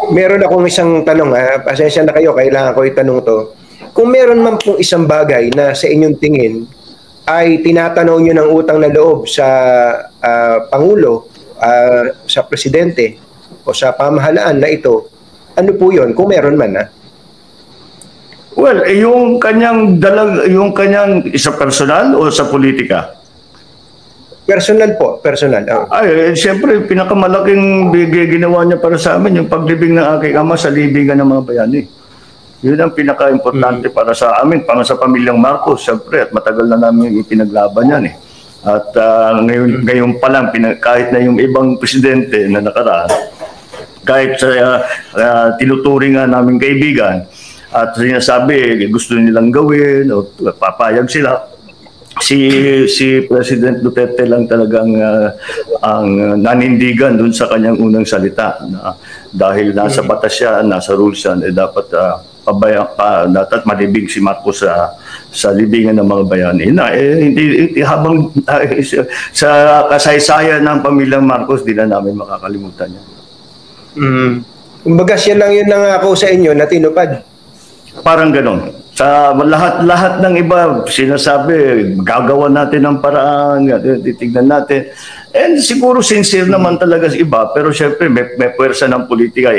Meron akong isang tanong, pasensya na kayo, kailangan ko itanong to. Kung meron man pong isang bagay na sa inyong tingin ay tinatanaw nyo ng utang na loob sa Pangulo, sa Presidente, o sa pamahalaan na ito, ano po yun, kung meron man? Well, yung kanyang isa personal o sa politika? Personal po, personal. Ay, siyempre, pinakamalaking ginawa niya para sa amin, yung paglibing ng aking ama sa libingan ng mga bayani. Yun ang pinaka-importante para sa amin, para sa pamilyang Marcos, siyempre, at matagal na namin ipinaglaban yan eh. At ngayon pa lang, kahit na yung ibang presidente na nakaraan, kahit sa tinuturing nga namin kaibigan, at sinasabi, gusto nilang gawin, o papayag sila, si President Duterte lang talagang ang nanindigan dun sa kanyang unang salita na dahil nasa batas siya, nasa rules yan, dapat dapat malibing si Marcos sa libingan ng mga bayani. Hindi habang sa kasaysayan ng pamilyang Marcos, di na namin makakalimutan yan. Kumbaga siya lang yun nangako sa inyo na tinupad. Parang ganon. Sa lahat ng iba, sinasabi, gagawa natin ng paraan, titignan natin. And siguro sincere naman talaga sa iba, pero syempre may puwersa ng politika.